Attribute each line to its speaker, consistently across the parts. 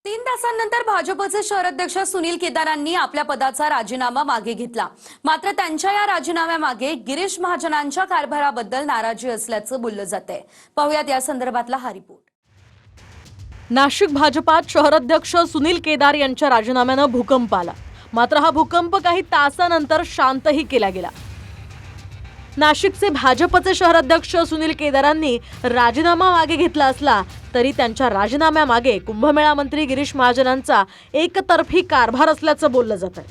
Speaker 1: 3 तासांनंतर भाजपचे शहराध्यक्ष सुनील केदारांनी आपल्या पदाचा राजीनामा मागे घेतला। मात्र त्यांच्या या राजीनाम्यामागे गिरीश महाजनांच्या कारभाराबद्दल नाराजी असल्याचं बोललं जातंय। पाहूयात या संदर्भातला हा रिपोर्ट।
Speaker 2: नाशिक भाजपात शहराध्यक्ष सुनील केदार यांच्या राजीनाम्यानं भूकंप आला। मात्र हा भूकंप काही तासानंतर शांतही केला गेला। नाशिकचे भाजपचे शहराध्यक्ष सुनील केदारांनी राजीनामा मागे घेतला असला तरी त्यांच्या राजीनाम्यामागे कुंभमेळा मंत्री गिरीश महाजनांचा एकतर्फी कारभार असल्याचं बोललं जात आहे।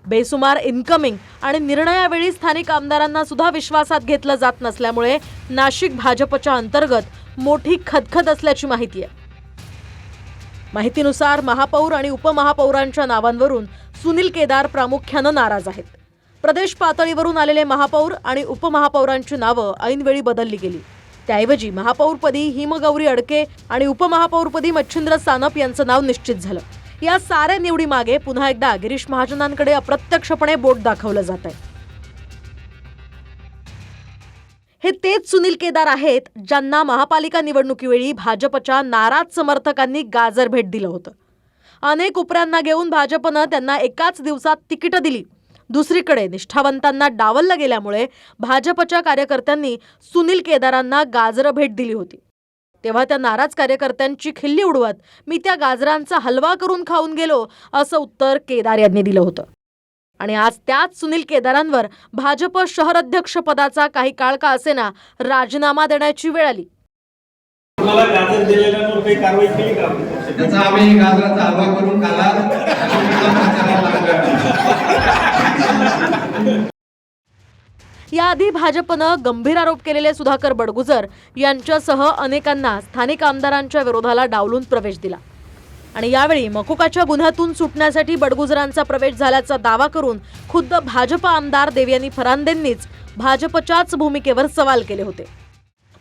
Speaker 2: बेसुमार इन्कमिंग आणि निर्णयावेळी स्थानिक आमदारांना सुद्धा विश्वासात घेतलं जात नसल्यामुळे नाशिक भाजपच्या अंतर्गत मोठी खदखद असल्याची माहिती आहे। माहितीनुसार महापौर आणि उपमहापौरांच्या नावांवरून सुनील केदार प्रामुख्याने नाराज आहेत। प्रदेश पातळीवरून आलेले महापौर आणि उपमहापौरांची नावं ऐनवेळी बदलली गेली। त्याऐवजी महापौरपदी हिमगौरी अडके आणि उपमहापौरपदी मच्छिंद्र सानप यांचं नाव निश्चित झालं। या साऱ्या निवडीमागे पुन्हा एकदा गिरीश महाजनांकडे अप्रत्यक्षपणे बोट दाखवलं जात आहे। हे तेच सुनील केदार आहेत ज्यांना महापालिका निवडणुकीवेळी भाजपच्या नाराज समर्थकांनी गाजर भेट दिलं होतं। अनेक उपऱ्यांना घेऊन भाजपनं त्यांना एकाच दिवसात तिकीट दिली। दुसरीकडे निष्ठावंतांना डावललं गेल्यामुळे भाजपच्या कार्यकर्त्यांनी सुनील केदारांना गाजर भेट दिली होती। तेव्हा त्या नाराज कार्यकर्त्यांची खिल्ली उडवत मी त्या गाजरांचा हलवा करून खाऊन गेलो असं उत्तर केदार यांनी दिलं होतं। आणि आज त्याच सुनील केदारांवर भाजप शहराध्यक्ष पदाचा काही काळ का असेना राजीनामा देण्याची वेळ आली।
Speaker 3: तुम्हाला गाजर दिलेल्यावर काही कारवाई केली का?
Speaker 4: त्याचा आम्ही गाजराचा हलवा करून खाला।
Speaker 2: याआधी भाजपनं गंभीर आरोप केलेले सुधाकर बडगुजर यांच्यासह अनेकांना स्थानिक आमदारांच्या विरोधाला डावलून प्रवेश दिला आणि यावेळी मकोकाच्या गुन्ह्यातून सुटण्यासाठी बडगुजरांचा प्रवेश झाल्याचा दावा करून खुद्द भाजप आमदार देवयानी फरांदेंनीच भाजपच्याच भूमिकेवर सवाल केले होते।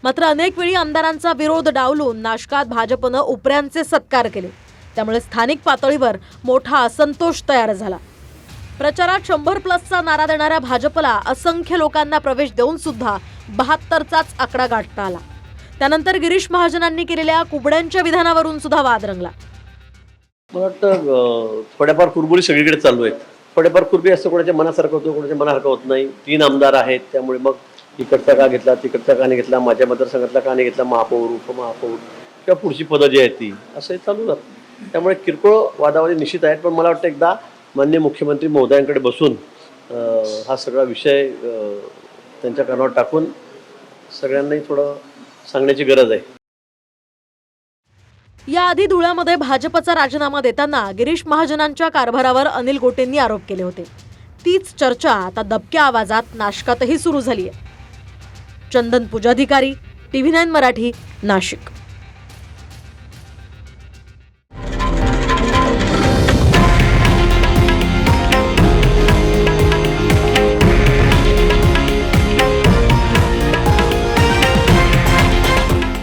Speaker 2: मात्र अनेक वेळी आमदारांचा विरोध डावलून नाशकात भाजपनं उपऱ्यांचे सत्कार केले। त्यामुळे स्थानिक पातळीवर मोठा असंतोष तयार झाला। प्रचारात 100+ नारा देणाऱ्या भाजपला असंख्य लोकांना प्रवेश देऊन सुद्धा 72चाच आकडा गाठता आला। त्यानंतर गिरीश महाजनांनी केलेल्या कुबड्यांच्या विधानावरून सुद्धा वाद रंगला।
Speaker 5: मला वाटतं थोड्याफार कुरबुरी सगळीकडे चालू आहेत। थोड्याफार कुरबुरी असं कोणाच्या मनासारखं होतं, कोणाच्या मनासारखं होत नाही। 3 आमदार आहेत, त्यामुळे मग इकडचा का घेतला, तिकडचा का नाही घेतला, माझ्या मतदारसंघातला का नाही घेतला, महापौर उपमहापौर किंवा पुढची पदं जी आहेत ती असं चालू जातं। त्यामुळे किरकोळ वादावादी निश्चित आहेत। पण मला वाटतं एकदा माननीय मुख्यमंत्री महोदयांकडे बसून हा सगळा विषय त्यांच्या कानावर टाकून सगळ्यांनाही थोडं सांगण्याची गरज आहे।
Speaker 2: याआधी धुळ्यामध्ये भाजपचा राजीनामा देताना गिरीश महाजनांच्या कारभारावर अनिल गोटेंनी आरोप केले होते। तीच चर्चा आता दबक्या आवाजात नाशकातही सुरू झाली आहे। चंदन पुजाधिकारी, TV9 मराठी, नाशिक।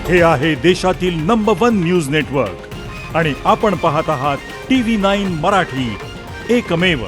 Speaker 6: हे आहे देशातील नंबर 1 न्यूज नेटवर्क आणि आपण पाहत आहात TV9 मराठी, एकमेव।